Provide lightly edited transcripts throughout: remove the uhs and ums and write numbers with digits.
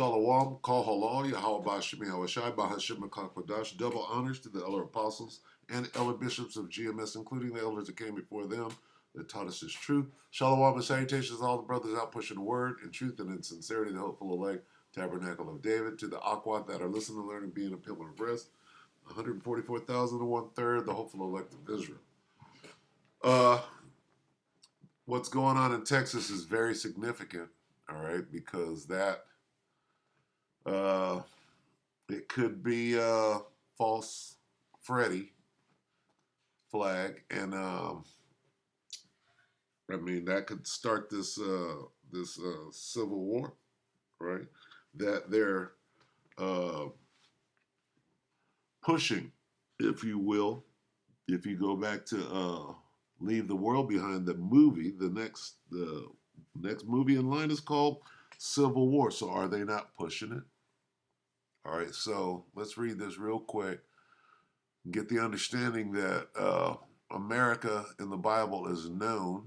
Shalom, Kol Halal, Yahweh Bashimi Hawashai, Bahashim Kodash. Double honors to the elder apostles and elder bishops of GMS, including the elders that came before them that taught us this truth. Shalom and salutations to all the brothers out pushing the word in truth and in sincerity, the hopeful elect, Tabernacle of David, to the Aquat that are listening and learning, being a pillar of rest, 144,000 and one-third, the hopeful elect of Israel. What's going on in Texas is very significant, all right, because that it could be a false Freddy flag, and I mean that could start this civil war, right? That they're pushing, if you will. If you go back to Leave the World Behind, the movie, the next movie in line is called Civil War. So are they not pushing it? All right, so let's read this real quick. Get the understanding that America in the Bible is known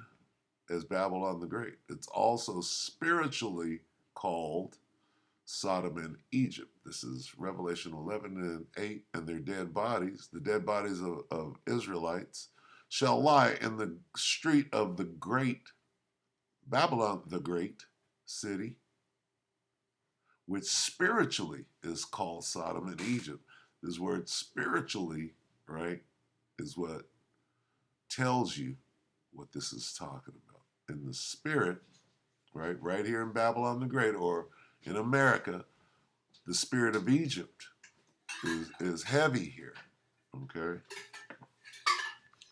as Babylon the Great. It's also spiritually called Sodom and Egypt. This is Revelation 11 and 8, and their dead bodies, the dead bodies of Israelites, shall lie in the street of the great Babylon the Great city, which spiritually is called Sodom and Egypt. This word spiritually, right, is what tells you what this is talking about. In the spirit, right here in Babylon the Great, or in America, the spirit of Egypt is heavy here, okay?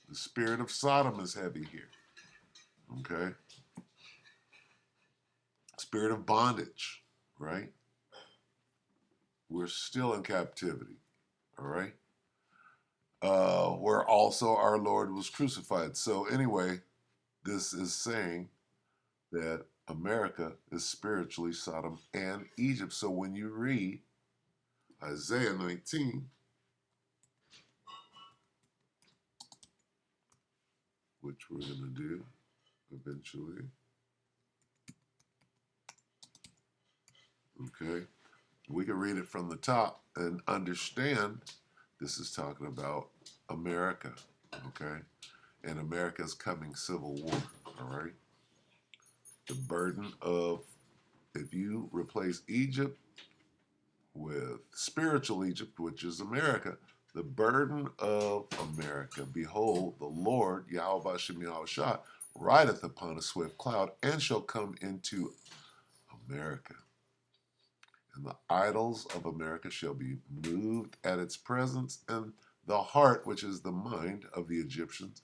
The spirit of Sodom is heavy here, okay? Spirit of bondage, right? We're still in captivity, all right? Where also our Lord was crucified. So anyway, this is saying that America is spiritually Sodom and Egypt. So when you read Isaiah 19, which we're going to do eventually, okay, we can read it from the top and understand this is talking about America, okay, and America's coming civil war, all right? The burden of, if you replace Egypt with spiritual Egypt, which is America, the burden of America, behold, the Lord, Yahweh Shem Yahushua, rideth upon a swift cloud, and shall come into America. And the idols of America shall be moved at its presence, and the heart, which is the mind of the Egyptians,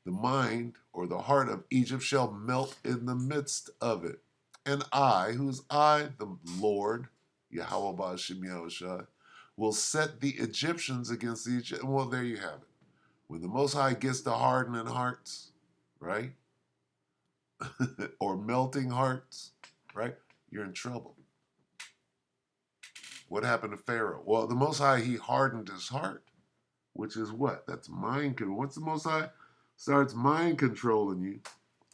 the mind or the heart of Egypt shall melt in the midst of it. And I, who's I, the Lord, Yahweh Ba'ashem Yahushua, will set the Egyptians against the Egyptians. Well, there you have it. When the Most High gets to hardening hearts, right? Or melting hearts, right? You're in trouble. What happened to Pharaoh? Well, the Most High, he hardened his heart, which is what? That's mind control. Once the Most High starts mind controlling you,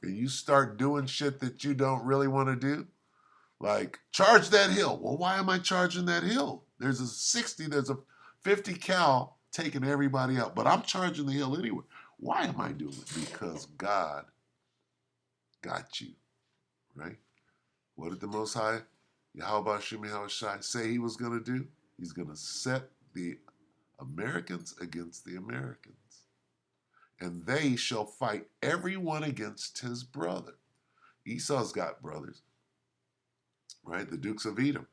and you start doing shit that you don't really want to do, like charge that hill. Well, why am I charging that hill? There's a 50 cal taking everybody out, but I'm charging the hill anyway. Why am I doing it? Because God got you, right? What did the Most High, Yahweh Shemi Hawashai, say he was going to do? He's going to set the Americans against the Americans. And they shall fight everyone against his brother. Esau's got brothers, right? The Dukes of Edom.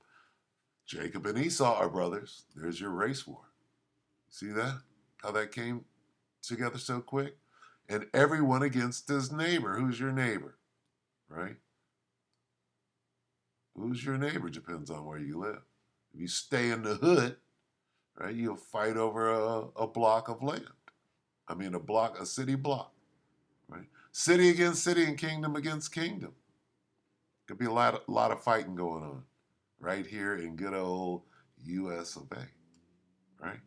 Jacob and Esau are brothers. There's your race war. See that? How that came together so quick? And everyone against his neighbor. Who's your neighbor, right? Who's your neighbor depends on where you live. If you stay in the hood, right, you'll fight over a block of land. I mean, a city block, right? City against city and kingdom against kingdom. Could be a lot of fighting going on right here in good old U.S. of A., right?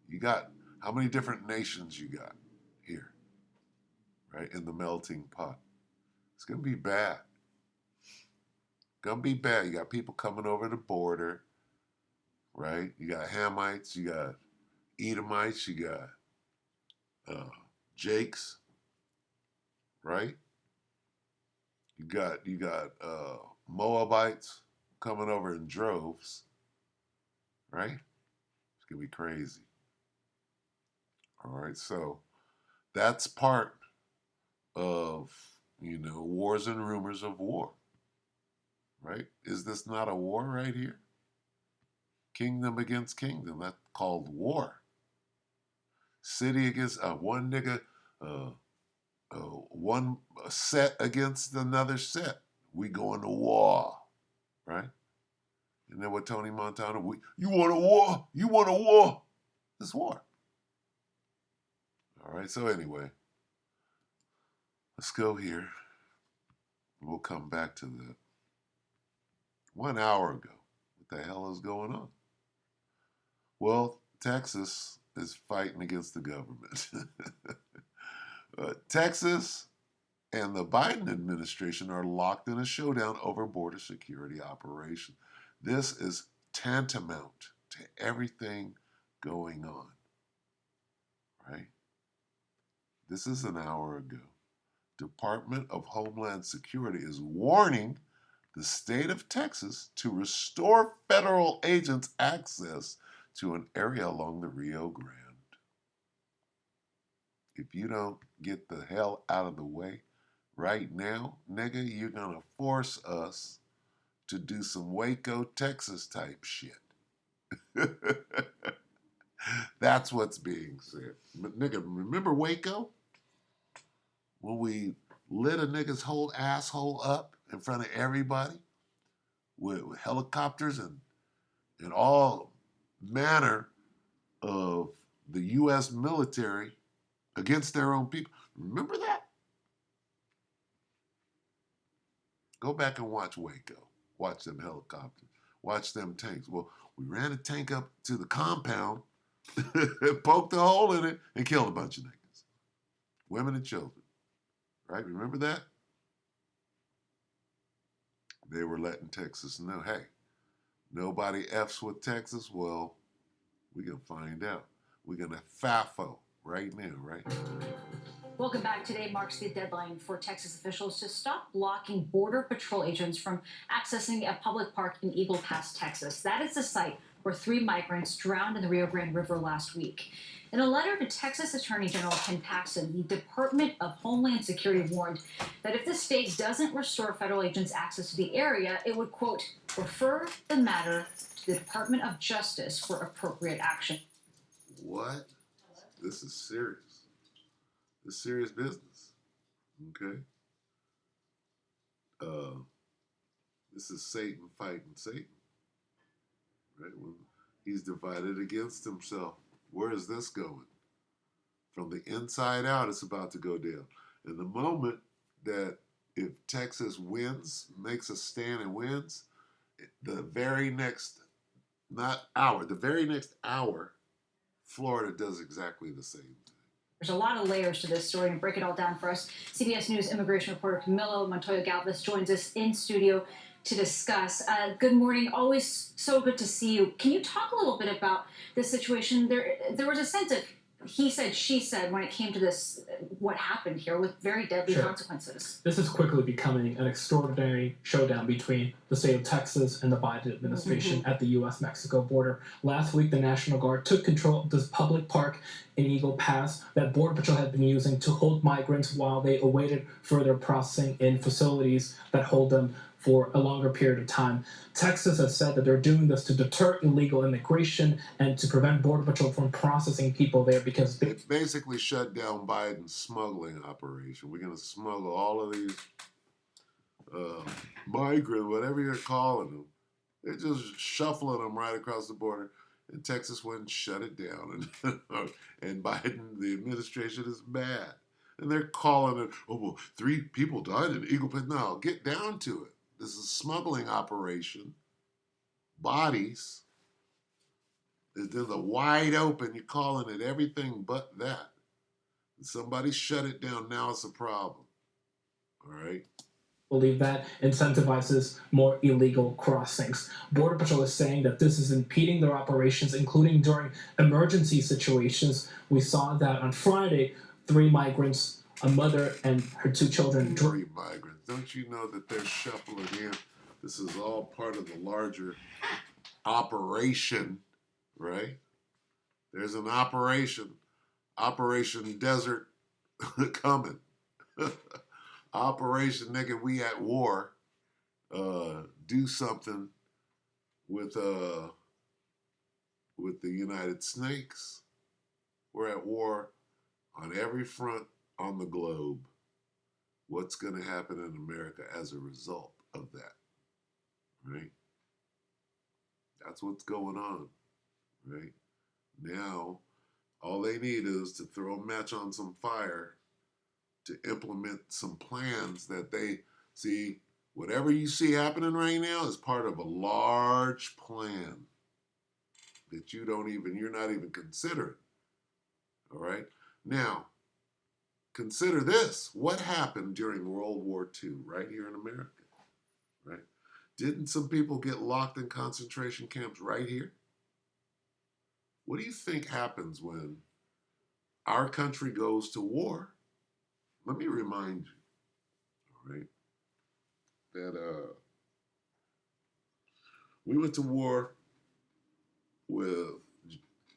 You got, how many different nations you got here, right, in the melting pot? It's going to be bad. Gonna be bad. You got people coming over the border, right? You got Hamites, you got Edomites, you got uh, Jakes, right? You got Moabites coming over in droves, right? It's gonna be crazy. All right, so that's part of wars and rumors of war, right? Is this not a war right here? Kingdom against kingdom. That's called war. City against one nigga, uh, one set against another set. We going to war, right? And then what Tony Montana, you want a war? You want a war? It's war. All right, so anyway, let's go here. We'll come back to the 1 hour ago. What the hell is going on? Well, Texas is fighting against the government. Texas and the Biden administration are locked in a showdown over border security operation. This is tantamount to everything going on, right? This is an hour ago. Department of Homeland Security is warning the state of Texas to restore federal agents access to an area along the Rio Grande. If you don't get the hell out of the way right now, nigga, you're gonna force us to do some Waco, Texas type shit. That's what's being said. But nigga, remember Waco? When we lit a nigga's whole asshole up in front of everybody with helicopters and all manner of the U.S. military against their own people. Remember that? Go back and watch Waco. Watch them helicopters. Watch them tanks. Well, we ran a tank up to the compound, poked a hole in it, and killed a bunch of niggas. Women and children. Right? Remember that? They were letting Texas know, hey, nobody F's with Texas. Well, we're going to find out. We're going to FAFO right now, right? Welcome back. Today marks the deadline for Texas officials to stop blocking Border Patrol agents from accessing a public park in Eagle Pass, Texas. That is the site where 3 migrants drowned in the Rio Grande River last week. In a letter to Texas Attorney General Ken Paxton, the Department of Homeland Security warned that if the state doesn't restore federal agents access to the area, it would, quote, refer the matter to the Department of Justice for appropriate action. What? This is serious. This is serious business. Okay? This is Satan fighting Satan. Right? When he's divided against himself. Where is this going? From the inside out, it's about to go down. And the moment that if Texas wins, makes a stand and wins, the very next, the very next hour, Florida does exactly the same thing. There's a lot of layers to this story, and break it all down for us. CBS News immigration reporter Camilo Montoya Galvez joins us in studio to discuss. Good morning. Always so good to see you. Can you talk a little bit about this situation? There was a sense of he said, she said when it came to this, what happened here with very deadly consequences. This is quickly becoming an extraordinary showdown between the state of Texas and the Biden administration at the U.S.-Mexico border. Last week, the National Guard took control of this public park in Eagle Pass that Border Patrol had been using to hold migrants while they awaited further processing in facilities that hold them for a longer period of time. Texas has said that they're doing this to deter illegal immigration and to prevent Border Patrol from processing people there because they basically shut down Biden's smuggling operation. We're going to smuggle all of these migrants, whatever you're calling them. They're just shuffling them right across the border. And Texas went and shut it down. And Biden, the administration, is mad. And they're calling it, oh, well, 3 people died in Eagle Pass. No, get down to it. This is a smuggling operation. Bodies. There's a wide open. You're calling it everything but that. And somebody shut it down. Now it's a problem. All right? believe that incentivizes more illegal crossings. Border Patrol is saying that this is impeding their operations, including during emergency situations. We saw that on Friday, 3 migrants, a mother and her 2 children. 3 migrants. Don't you know that they're shuffling in? This is all part of the larger operation, right? There's an Operation Desert coming. Operation nigga, we at war. Do something with the United Snakes. We're at war on every front on the globe. What's going to happen in America as a result of that, right? That's what's going on, right? Now, all they need is to throw a match on some fire to implement some plans that they see. Whatever you see happening right now is part of a large plan that you're not even considering. All right? Now, consider this. What happened during World War II right here in America? Right? Didn't some people get locked in concentration camps right here? What do you think happens when our country goes to war? Let me remind you, all right, that we went to war with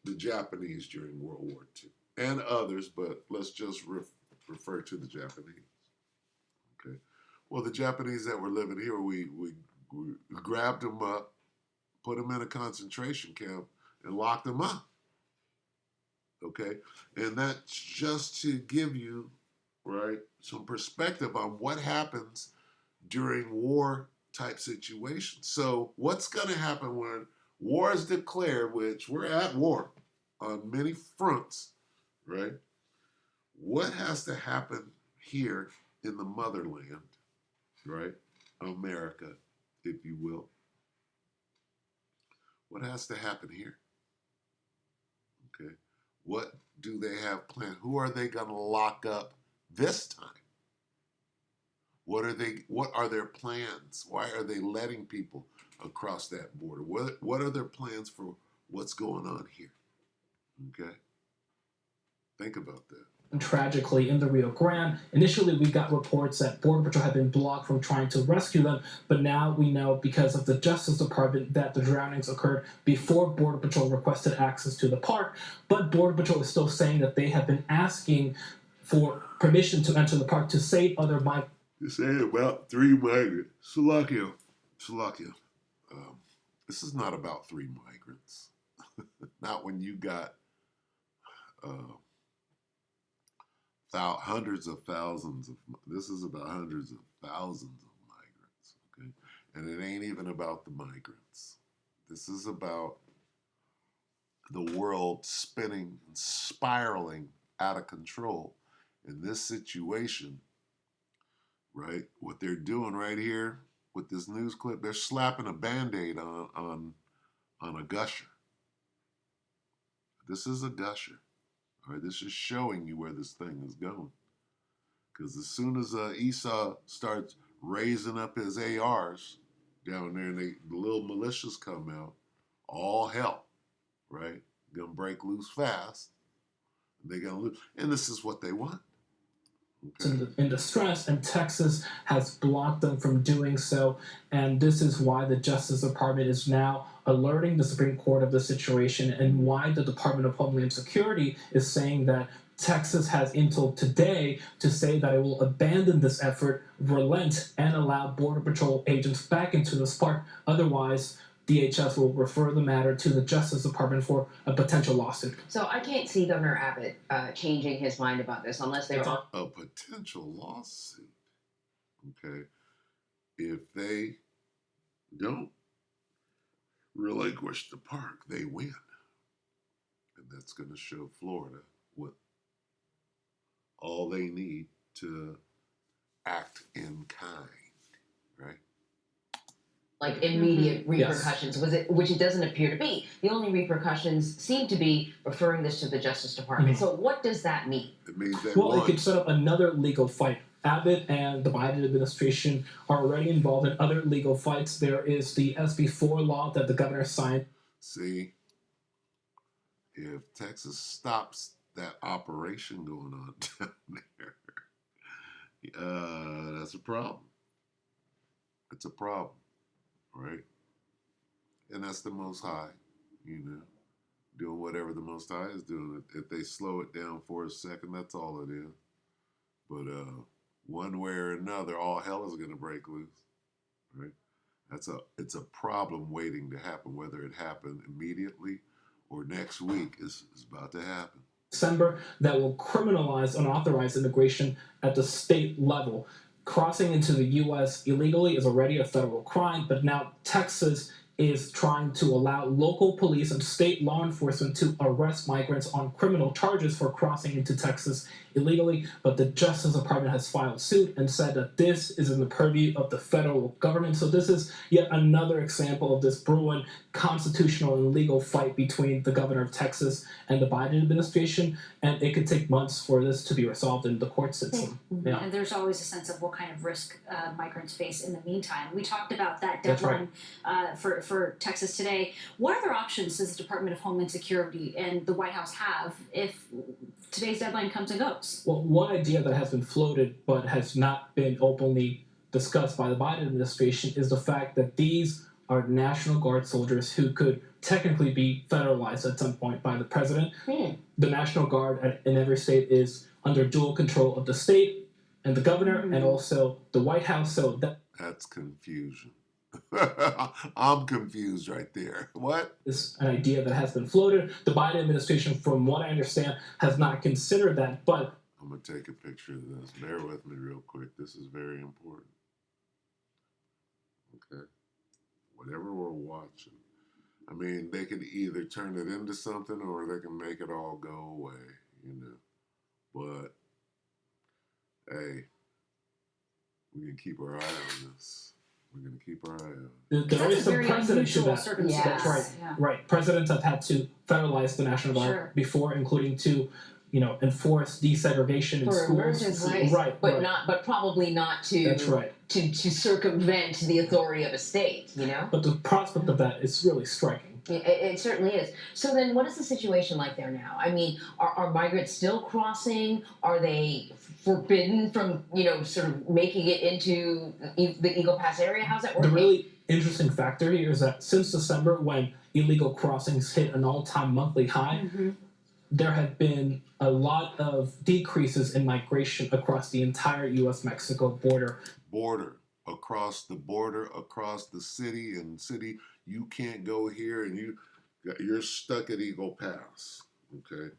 the Japanese during World War II and others, but let's just refer to the Japanese. Okay. Well, the Japanese that were living here, we grabbed them up, put them in a concentration camp, and locked them up. Okay, and that's just to give you, right, some perspective on what happens during war type situations. So what's going to happen when war is declared, which we're at war on many fronts, right? What has to happen here in the motherland, right? America, if you will. What has to happen here? Okay. What do they have planned? Who are they going to lock up this time? What are their plans? Why are they letting people across that border? What are their plans for what's going on here? Okay? Think about that. Tragically in the Rio Grande. Initially, we got reports that Border Patrol had been blocked from trying to rescue them, but now we know because of the Justice Department that the drownings occurred before Border Patrol requested access to the park. But Border Patrol is still saying that they have been asking for permission to enter the park to save other migrants. You're saying about 3 migrants. Slovakia. This is not about 3 migrants. Not when you got hundreds of thousands of. This is about hundreds of thousands of migrants. Okay, and it ain't even about the migrants. This is about the world spinning and spiraling out of control. In this situation, right? What they're doing right here with this news clip, they're slapping a Band-Aid on a gusher. This is a gusher. All right, this is showing you where this thing is going. Because as soon as Esau starts raising up his ARs down there and the little militias come out, all hell, right? Gonna break loose fast. They're gonna lose. And this is what they want. Okay. In distress, and Texas has blocked them from doing so. And this is why the Justice Department is now alerting the Supreme Court of the situation, and why the Department of Homeland Security is saying that Texas has until today to say that it will abandon this effort, relent, and allow Border Patrol agents back into this park. Otherwise, DHS will refer the matter to the Justice Department for a potential lawsuit. So I can't see Governor Abbott changing his mind about this unless there are a potential lawsuit. Okay, if they don't relinquish the park, they win, and that's going to show Florida what all they need to act in kind, right? like immediate repercussions, which it doesn't appear to be. The only repercussions seem to be referring this to the Justice Department. So what does that mean? It means they Well, won. it could set up another legal fight Abbott and the Biden administration are already involved in other legal fights. There is the SB4 law that the governor signed. See, if Texas stops that operation going on down there, that's a problem. It's a problem, right? And that's the Most High, doing whatever the Most High is doing. If they slow it down for a second, that's all it is. But one way or another, all hell is going to break loose, right? It's a problem waiting to happen. Whether it happened immediately or next week is about to happen. December that will criminalize unauthorized immigration at the state level. Crossing into the U.S. illegally is already a federal crime, but now Texas is trying to allow local police and state law enforcement to arrest migrants on criminal charges for crossing into Texas illegally. But the Justice Department has filed suit and said that this is in the purview of the federal government. So this is yet another example of this brewing constitutional and legal fight between the governor of Texas and the Biden administration. And it could take months for this to be resolved in the court system. Mm-hmm. Yeah. And there's always a sense of what kind of risk migrants face in the meantime. We talked about that That's deadline for Texas today. What other options does the Department of Homeland Security and the White House have if today's deadline comes and goes? Well, one idea that has been floated but has not been openly discussed by the Biden administration is the fact that these are National Guard soldiers who could technically be federalized at some point by the president. The National Guard in every state is under dual control of the state and the governor and also the White House. So that's confusion. I'm confused right there. What? Is an idea that has been floated. The Biden administration, from what I understand, has not considered that, but I'm going to take a picture of this. Bear with me real quick. This is very important. Okay. Whatever we're watching. I mean, they could either turn it into something or they can make it all go away, But, hey, we can keep our eye on this. We're going to keep our eye on it. There is some precedent to that. Circumstance. That's right. Yeah. Right. Presidents have had to federalize the National Guard before, including to, enforce desegregation in for schools. Emergencies, right. But probably not to. That's right. To circumvent the authority of a state, But the prospect of that is really striking. It certainly is. So then, what is the situation like there now? I mean, are migrants still crossing? Are they forbidden from, sort of making it into the Eagle Pass area? How's that working? The really interesting factor here is that since December, when illegal crossings hit an all-time monthly high, there have been a lot of decreases in migration across the entire U.S.-Mexico border. Across the border, across the city, and city, you can't go here, and you're stuck at Eagle Pass. Okay,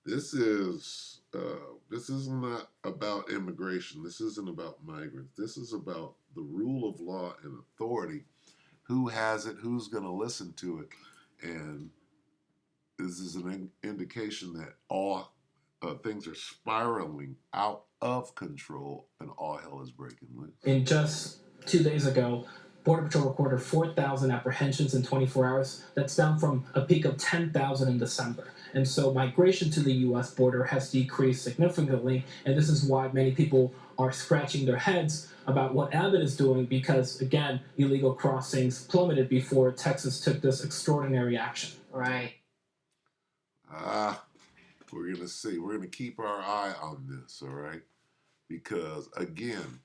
this is not about immigration. This isn't about migrants. This is about the rule of law and authority. Who has it? Who's going to listen to it? And this is an indication that all things are spiraling out of control and all hell is breaking loose. In just 2 days ago, Border Patrol recorded 4,000 apprehensions in 24 hours. That's down from a peak of 10,000 in December. And so migration to the U.S. border has decreased significantly, and this is why many people are scratching their heads about what Abbott is doing because, again, illegal crossings plummeted before Texas took this extraordinary action. Right. We're going to see. We're going to keep our eye on this, all right? Because, again,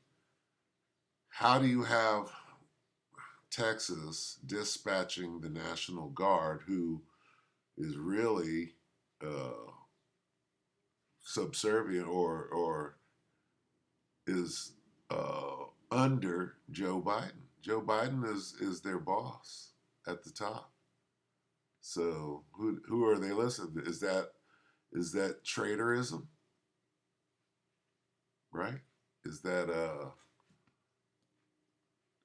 how do you have Texas dispatching the National Guard, who is really subservient or is under Joe Biden? Joe Biden is their boss at the top. So who are they listening to? Is that traitorism? Right? Is that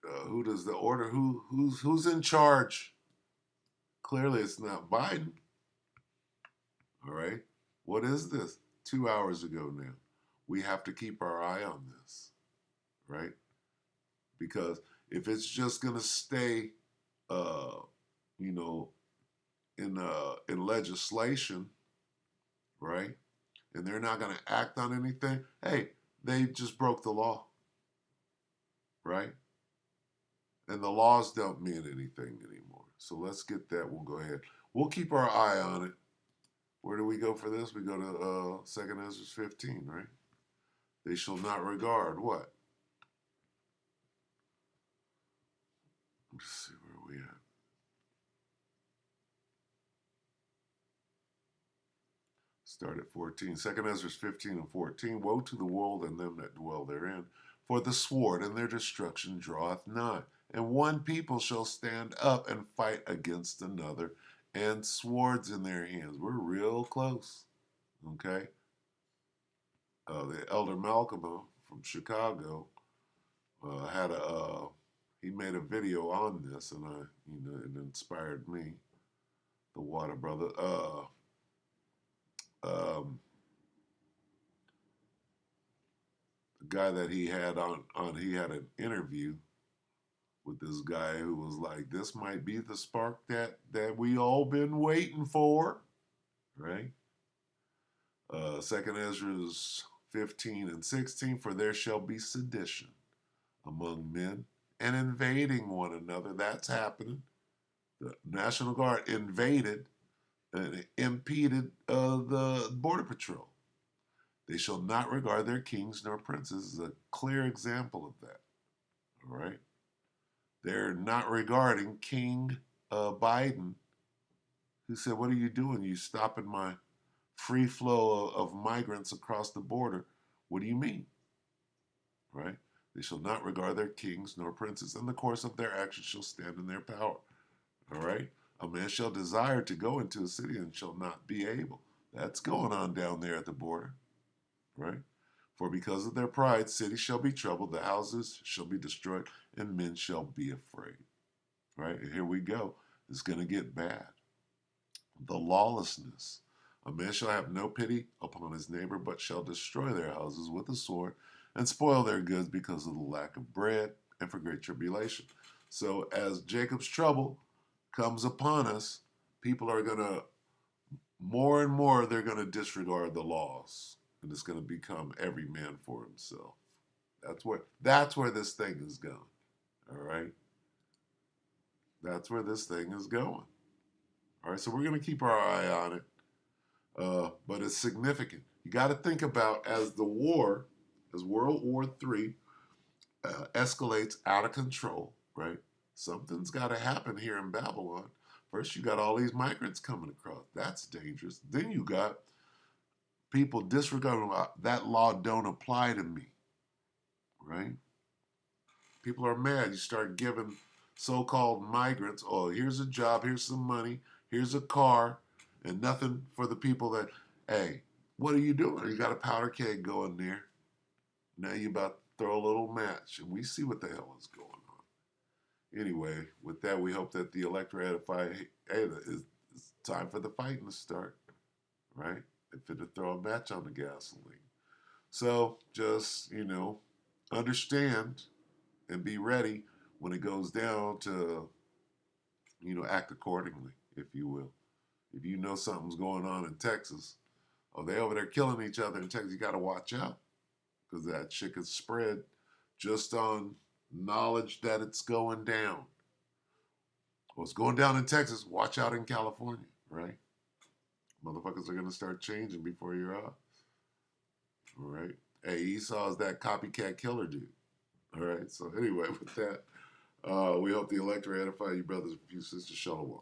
who does the order? Who's in charge? Clearly, it's not Biden. All right. What is this? 2 hours ago now. We have to keep our eye on this, right? Because if it's just gonna stay, in legislation, right? And they're not gonna act on anything. Hey, they just broke the law, right? And the laws don't mean anything anymore. So let's get that. We'll go ahead. We'll keep our eye on it. Where do we go for this? We go to 2 Ezra 15, right? They shall not regard what? Let's see where we at. Start at 14. 2 Ezra 15 and 14. Woe to the world and them that dwell therein, for the sword and their destruction draweth nigh. And one people shall stand up and fight against another, and swords in their hands. We're real close. Okay? The elder Malcolm from Chicago had he made a video on this, and it inspired me. The Water Brother. The guy that he had he had an interview with this guy who was like, "This might be the spark that we all been waiting for," right? 2 Ezra 15 and 16. For there shall be sedition among men and invading one another. That's happening. The National Guard invaded and impeded the Border Patrol. They shall not regard their kings nor princes is a clear example of that. All right? They're not regarding King Biden, who said, "What are you doing? You stopping my free flow of migrants across the border? What do you mean?" Right? They shall not regard their kings nor princes, and the course of their actions shall stand in their power. All right? A man shall desire to go into a city and shall not be able. That's going on down there at the border. Right? For because of their pride, cities shall be troubled, the houses shall be destroyed, and men shall be afraid. Right? And here we go. It's going to get bad. The lawlessness. A man shall have no pity upon his neighbor, but shall destroy their houses with a sword and spoil their goods because of the lack of bread and for great tribulation. So as Jacob's trouble comes upon us, people are going to, more and more, they're going to disregard the laws. And it's going to become every man for himself. That's where this thing is going. All right? That's where this thing is going. All right, so we're going to keep our eye on it. But it's significant. You got to think about as World War III escalates out of control, right? Something's got to happen here in Babylon. First, you got all these migrants coming across. That's dangerous. Then you got people disregarding that law don't apply to me, right? People are mad. You start giving so-called migrants, oh, here's a job, here's some money, here's a car, and nothing for the people that, hey, what are you doing? You got a powder keg going there. Now you about to throw a little match, and we see what the hell is going on. Anyway, with that, we hope that the electorate edify, hey, it's time for the fighting to start, right? They fit to throw a match on the gasoline. So just, understand and be ready when it goes down to, act accordingly, if you will. If you know something's going on in Texas, or they over there killing each other in Texas, you got to watch out because that shit could spread just on knowledge that it's going down. Well, it's going down in Texas. Watch out in California, right? Motherfuckers are going to start changing before your eyes. All right? Hey, Esau is that copycat killer dude. All right? So anyway, with that, we hope the electorate edify you brothers and sisters. Shalom.